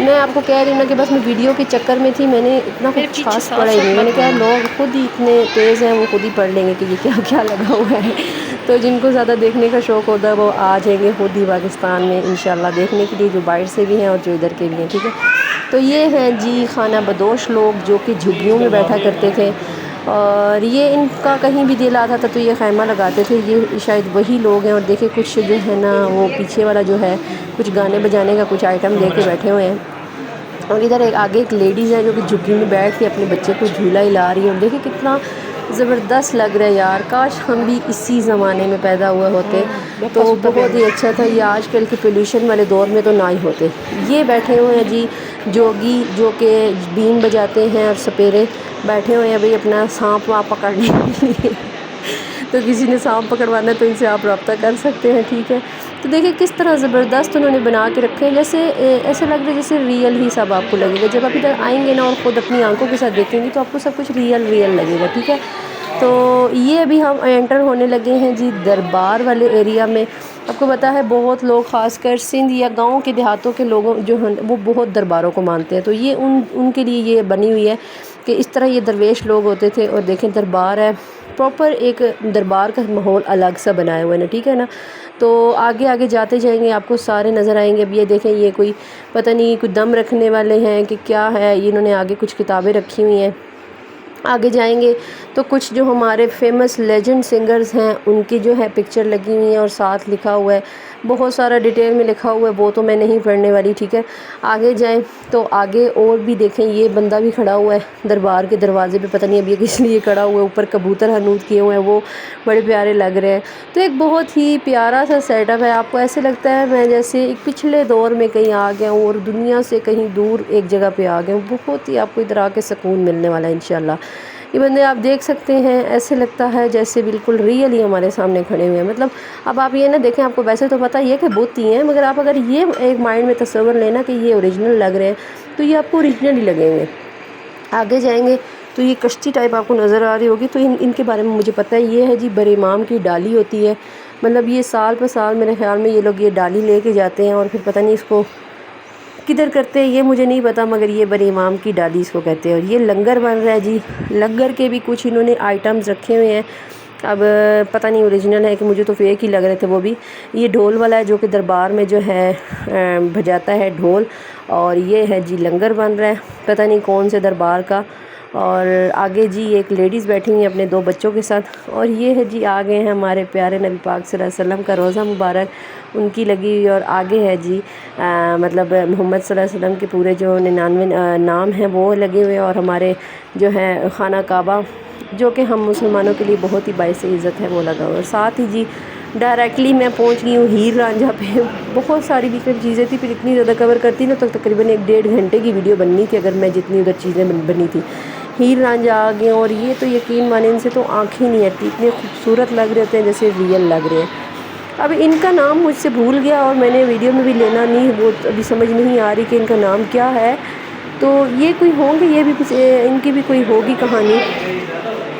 میں آپ کو کہہ رہی ہوں نا کہ بس میں ویڈیو کے چکر میں تھی، میں نے اتنا کچھ خاص پڑھا ہی نہیں، میں نے کہا لوگ خود ہی اتنے تیز ہیں وہ خود ہی پڑھ لیں گے کہ یہ کیا کیا لگا ہوا ہے. تو جن کو زیادہ دیکھنے کا شوق ہوتا ہے وہ آ جائیں گے خود ہی پاکستان میں انشاءاللہ دیکھنے کے لیے، جو باہر سے بھی ہیں اور جو ادھر کے بھی ہیں. ٹھیک ہے، تو یہ ہیں جی خانہ بدوش لوگ جو کہ جھگیوں میں بیٹھا کرتے تھے، اور یہ ان کا کہیں بھی دل آتا تھا تو یہ خیمہ لگاتے تھے. یہ شاید وہی لوگ ہیں. اور دیکھیں کچھ جو ہے نا وہ پیچھے والا جو ہے کچھ گانے بجانے کا کچھ آئٹم لے کے بیٹھے ہوئے ہیں، اور ادھر آگے ایک لیڈیز ہے جو کہ جھگی میں بیٹھ کے اپنے بچے کو جھولا ہلا رہی ہے. اور دیکھیں کتنا زبردست لگ رہا ہے یار، کاش ہم بھی اسی زمانے میں پیدا ہوئے ہوتے تو بہت ہی اچھا تھا. یہ آج کل کے پولیوشن والے دور میں تو نہ ہی ہوتے. یہ بیٹھے ہوئے ہیں جی جوگی جو کہ بین بجاتے ہیں اور سپیرے بیٹھے ہوئے ہیں بھئی اپنا سانپ وہاں پکڑنے کے لیے. تو کسی نے سانپ پکڑوانا ہے تو ان سے آپ رابطہ کر سکتے ہیں. ٹھیک ہے، تو دیکھیں کس طرح زبردست انہوں نے بنا کے رکھے ہیں، جیسے ایسے لگ رہا ہے جیسے ریئل ہی سب آپ کو لگے گا. جب آپ ادھر آئیں گے نا اور خود اپنی آنکھوں کے ساتھ دیکھیں گے تو آپ کو سب کچھ ریئل لگے گا. ٹھیک ہے، تو یہ ابھی ہم انٹر ہونے لگے ہیں جی دربار والے ایریا میں. آپ کو پتہ ہے بہت لوگ خاص کر سندھ یا گاؤں کے دیہاتوں کے لوگوں جو ہیں وہ بہت درباروں کو مانتے ہیں، تو یہ ان کے لیے یہ بنی ہوئی ہے کہ اس طرح یہ درویش لوگ ہوتے تھے. اور دیکھیں دربار ہے پراپر، ایک دربار کا ماحول الگ سا بنائے ہوئے نا. ٹھیک ہے نا، تو آگے آگے جاتے جائیں گے آپ کو سارے نظر آئیں گے. اب یہ دیکھیں یہ کوئی پتہ نہیں کوئی دم رکھنے والے ہیں کہ کیا ہے، انہوں نے آگے کچھ کتابیں رکھی ہوئی ہیں. آگے جائیں گے تو کچھ جو ہمارے فیمس لیجنڈ سنگرز ہیں ان کی جو ہے پکچر لگی ہوئی ہیں اور ساتھ لکھا ہوا ہے بہت سارا ڈیٹیل میں لکھا ہوا ہے، وہ تو میں نہیں پڑھنے والی. ٹھیک ہے، آگے جائیں تو آگے اور بھی دیکھیں یہ بندہ بھی کھڑا ہوا ہے دربار کے دروازے پہ، پتہ نہیں اب یہ کس لیے کھڑا ہوا ہے. اوپر کبوتر حنوط کیے ہوئے ہیں وہ بڑے پیارے لگ رہے ہیں. تو ایک بہت ہی پیارا سا سیٹ اپ ہے. آپ کو ایسے لگتا ہے میں جیسے ایک پچھلے دور میں کہیں آ گیا ہوں اور دنیا سے کہیں دور ایک جگہ پہ آ گیا ہوں. بہت ہی آپ کو ادھر آ کے سکون ملنے والا ہے انشاءاللہ. یہ بندے آپ دیکھ سکتے ہیں، ایسے لگتا ہے جیسے بالکل ریئل ہی ہمارے سامنے کھڑے ہوئے ہیں. مطلب اب آپ یہ نہ دیکھیں، آپ کو ویسے تو پتہ یہ کہ بت ہی ہیں، مگر آپ اگر یہ ایک مائنڈ میں تصور لینا کہ یہ اوریجنل لگ رہے ہیں تو یہ آپ کو اوریجنل ہی لگیں گے. آگے جائیں گے تو یہ کشتی ٹائپ آپ کو نظر آ رہی ہوگی، تو ان کے بارے میں مجھے پتہ ہے. یہ ہے جی بر امام کی ڈالی ہوتی ہے، مطلب یہ سال پہ سال میرے خیال میں یہ لوگ یہ ڈالی لے کے جاتے ہیں اور پھر پتہ نہیں اس کو کدھر کرتے ہیں یہ مجھے نہیں پتا، مگر یہ بر امام کی ڈالی اس کو کہتے ہیں. اور یہ لنگر بن رہا ہے جی، لنگر کے بھی کچھ انہوں نے آئٹمز رکھے ہوئے ہیں. اب پتہ نہیں اوریجنل ہے کہ مجھے تو فیک ہی لگ رہے تھے وہ بھی. یہ ڈھول والا ہے جو کہ دربار میں جو ہے بجاتا ہے ڈھول، اور یہ ہے جی لنگر بن رہا ہے پتہ نہیں کون سے دربار کا. اور آگے جی ایک لیڈیز بیٹھی ہوئی ہیں اپنے 2 بچوں کے ساتھ. اور یہ ہے جی آگے ہیں ہمارے پیارے نبی پاک صلی اللہ علیہ وسلم کا روضہ مبارک ان کی لگی ہوئی. اور آگے ہے جی مطلب محمد صلی اللہ علیہ وسلم کے پورے جو 99 نام ہیں وہ لگے ہوئے، اور ہمارے جو ہے خانہ کعبہ جو کہ ہم مسلمانوں کے لیے بہت ہی باعث عزت ہے وہ لگا ہوا. اور ساتھ ہی جی ڈائریکٹلی میں پہنچ گئی ہوں ہیر رانجھا پہ. بہت ساری ڈفرینٹ چیزیں تھیں، پھر اتنی زیادہ کور کرتی نا تو تقریباً 1-1.5 گھنٹے کی ویڈیو بننی تھی اگر میں جتنی ادھر چیزیں بنی تھی. ہیر رانجھا آ گئے، اور یہ تو یقین مانیں ان سے تو آنکھیں نہیں ہٹتی، اتنے خوبصورت لگ رہے ہوتے ہیں جیسے ریئل لگ رہے ہیں. اب ان کا نام مجھ سے بھول گیا اور میں نے ویڈیو میں بھی لینا نہیں، وہ ابھی سمجھ نہیں آ رہی کہ ان کا نام کیا ہے. تو یہ کوئی ہوں گے، یہ بھی ان کی بھی کوئی ہوگی کہانی،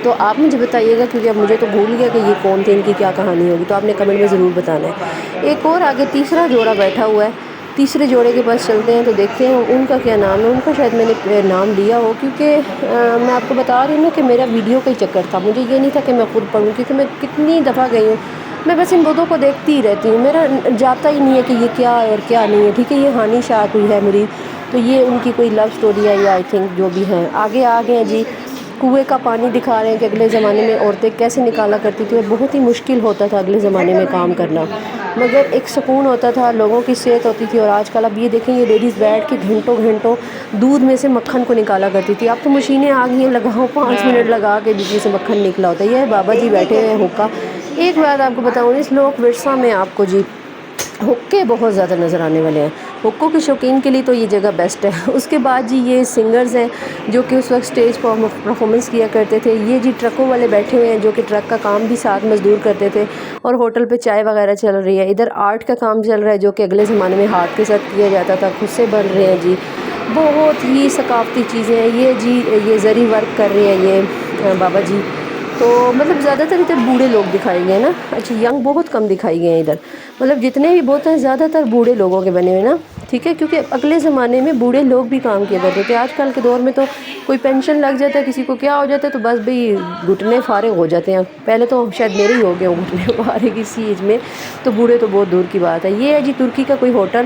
تو آپ مجھے بتائیے گا کیونکہ اب مجھے تو بھول گیا کہ یہ کون تھے، ان کی کیا کہانی ہوگی، تو آپ نے کمنٹ میں ضرور بتانا ہے. ایک اور آگے تیسرا جوڑا بیٹھا ہوا ہے، تیسرے جوڑے کے پاس چلتے ہیں تو دیکھتے ہیں ان کا کیا نام ہے. ان کا شاید میں نے نام لیا ہو، کیونکہ میں آپ کو بتا رہی ہوں نا کہ میرا ویڈیو کا ہی چکر تھا، مجھے یہ نہیں تھا کہ میں خود پڑھوں، کیونکہ میں کتنی دفعہ گئی ہوں، میں بس ان بتوں کو دیکھتی ہی رہتی ہوں، میرا جاتا ہی نہیں ہے کہ یہ کیا ہے اور کیا نہیں ہے. ٹھیک ہے، یہ ہانی شاہ کوئی ہے مرید، تو یہ ان کی کوئی لو سٹوری ہے یا آئی تھنک جو بھی ہیں. آگے ہیں جی کنویں کا پانی دکھا رہے ہیں کہ اگلے زمانے میں عورتیں کیسے نکالا کرتی تھی، اور بہت ہی مشکل ہوتا تھا اگلے زمانے میں کام کرنا، مگر ایک سکون ہوتا تھا، لوگوں کی صحت ہوتی تھی. اور آج کل اب یہ دیکھیں یہ لیڈیز بیٹھ کے گھنٹوں گھنٹوں دودھ میں سے مکھن کو نکالا کرتی تھی. اب تو مشینیں آ گئی ہیں، لگاؤ 5 منٹ لگا کے جس میں سے مکھن نکلا ہوتا ہے. یہ بابا جی بیٹھے ہوئے ہیں حکا. ایک بات آپ کو بتاؤں، اس لوک ورثہ میں آپ کو جی حکے بہت زیادہ نظر آنے والے ہیں. حکوں کے شوقین کے لیے تو یہ جگہ بیسٹ ہے. اس کے بعد جی یہ سنگرز ہیں جو کہ اس وقت سٹیج پرفارمنس کیا کرتے تھے. یہ جی ٹرکوں والے بیٹھے ہوئے ہیں جو کہ ٹرک کا کام بھی ساتھ مزدور کرتے تھے، اور ہوٹل پہ چائے وغیرہ چل رہی ہے. ادھر آرٹ کا کام چل رہا ہے جو کہ اگلے زمانے میں ہاتھ کے ساتھ کیا جاتا تھا، خود سے بن رہے ہیں جی بہت ہی ثقافتی چیزیں ہیں. یہ جی یہ زری ورک کر رہے ہیں یہ بابا جی. تو مطلب زیادہ تر ادھر بوڑھے لوگ دکھائے گئے ہیں نا، اچھا ینگ بہت کم دکھائی گئے ہیں ادھر، مطلب جتنے بھی بہت ہیں زیادہ تر بوڑھے لوگوں کے بنے ہوئے نا. ٹھیک ہے، کیونکہ اگلے زمانے میں بوڑھے لوگ بھی کام کیا کرتے تھے. آج کل کے دور میں تو کوئی پینشن لگ جاتا ہے، کسی کو کیا ہو جاتا ہے تو بس بھئی گھٹنے فارغ ہو جاتے ہیں. پہلے تو شاید میرے ہی ہو گئے ہوں گھٹنے فارغ اسی ایج میں، تو بوڑھے تو بہت دور کی بات ہے. یہ ہے جی ترکی کا کوئی ہوٹل،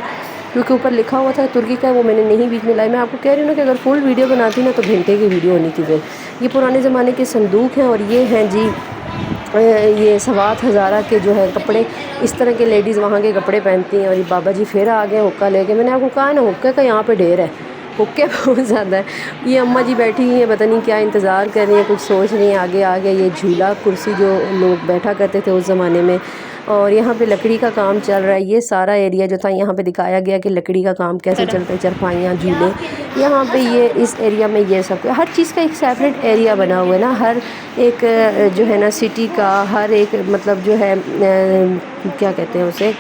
کیونکہ اوپر لکھا ہوا تھا ترکی کا، وہ میں نے نہیں بیچ میں لائی. میں آپ کو کہہ رہی ہوں نا کہ اگر فل ویڈیو بناتی نا تو گھنٹے کی ویڈیو ہونی تھی. پھر یہ پرانے زمانے کے صندوق ہیں، اور یہ ہیں جی یہ سوات ہزارہ کے جو ہے کپڑے. اس طرح کے لیڈیز وہاں کے کپڑے پہنتی ہیں. اور یہ بابا جی پھر آ گئے حقہ لے کے. میں نے آپ کو کہا نا حقے کا یہاں پہ ڈھیر ہے، حقے بہت زیادہ ہے. یہ اماں جی بیٹھی ہوئی ہیں، پتہ نہیں کیا انتظار کر رہی ہیں، کچھ سوچ رہی ہیں. آگے آگے یہ جھولا کرسی جو لوگ بیٹھا کرتے تھے اس زمانے میں، اور یہاں پہ لکڑی کا کام چل رہا ہے. یہ سارا ایریا جو تھا یہاں پہ دکھایا گیا کہ لکڑی کا کام کیسے چلتا ہے، چرپائیاں، جھولے. یہاں پہ یہ اس ایریا میں یہ سب ہر چیز کا ایک سیپریٹ ایریا بنا ہوا ہے نا. ہر ایک جو ہے نا سٹی کا ہر ایک مطلب جو ہے کیا کہتے ہیں اسے،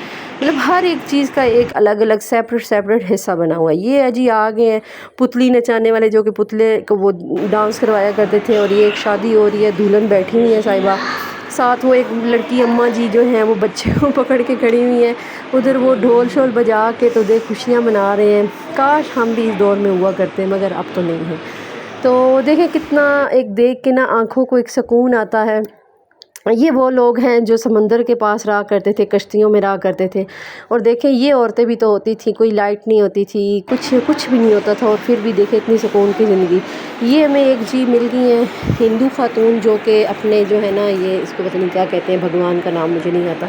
مطلب ہر ایک چیز کا ایک الگ الگ سیپریٹ حصہ بنا ہوا ہے. یہ ہے جی آگے ہیں پتلی نچانے والے، جو کہ پتلے کو وہ ڈانس کروایا کرتے تھے. اور یہ ایک شادی ہو رہی ہے، دلہن بیٹھی ہوئی ہے صاحبہ، ساتھ وہ ایک لڑکی اماں جی جو ہیں وہ بچے کو پکڑ کے کھڑی ہوئی ہیں. ادھر وہ ڈھول شول بجا کے تو دیکھ خوشیاں منا رہے ہیں. کاش ہم بھی اس دور میں ہوا کرتے، مگر اب تو نہیں ہے. تو دیکھیں کتنا ایک دیکھ کے نا آنکھوں کو ایک سکون آتا ہے. یہ وہ لوگ ہیں جو سمندر کے پاس رہا کرتے تھے، کشتیوں میں رہا کرتے تھے. اور دیکھیں یہ عورتیں بھی تو ہوتی تھیں، کوئی لائٹ نہیں ہوتی تھی، کچھ بھی نہیں ہوتا تھا، اور پھر بھی دیکھیں اتنی سکون کی زندگی. یہ ہمیں ایک جی مل گئی ہیں ہندو خاتون، جو کہ اپنے جو ہے نا یہ اس کو پتہ نہیں کیا کہتے ہیں، بھگوان کا نام مجھے نہیں آتا،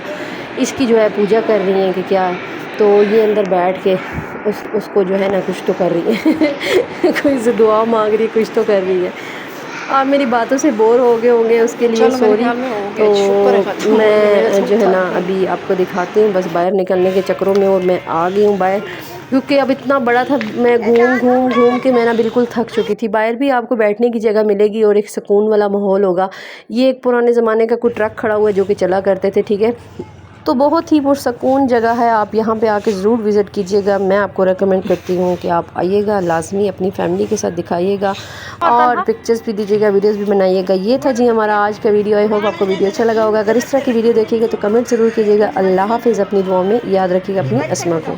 اس کی جو ہے پوجا کر رہی ہیں کہ کیا. تو یہ اندر بیٹھ کے اس کو جو ہے نا کچھ تو کر رہی ہے کوئی سے دعا مانگ رہی ہے، کچھ تو کر رہی ہے. آپ میری باتوں سے بور ہو گئے ہوں گے، اس کے لیے سوری. تو میں جو ہے نا ابھی آپ کو دکھاتی ہوں بس باہر نکلنے کے چکروں میں، اور میں آ گئی ہوں باہر، کیونکہ اب اتنا بڑا تھا، میں گھوم کے میں نا بالکل تھک چکی تھی. باہر بھی آپ کو بیٹھنے کی جگہ ملے گی اور ایک سکون والا ماحول ہوگا. یہ ایک پرانے زمانے کا کوئی ٹرک کھڑا ہوا ہے جو کہ چلا کرتے تھے، ٹھیک ہے. تو بہت ہی پرسکون جگہ ہے، آپ یہاں پہ آ کے ضرور وزٹ کیجیے گا. میں آپ کو ریکمینڈ کرتی ہوں کہ آپ آئیے گا لازمی، اپنی فیملی کے ساتھ دکھائیے گا، اور پکچرز بھی دیجیے گا، ویڈیوز بھی بنائیے گا. یہ تھا جی ہمارا آج کا ویڈیو. آئی ہوپ آپ کو ویڈیو اچھا لگا ہوگا. اگر اس طرح کی ویڈیو دیکھیے گا تو کمنٹ ضرور کیجیے گا. اللہ حافظ. اپنی دعاؤں میں یاد رکھیے گا اپنی اسما کو.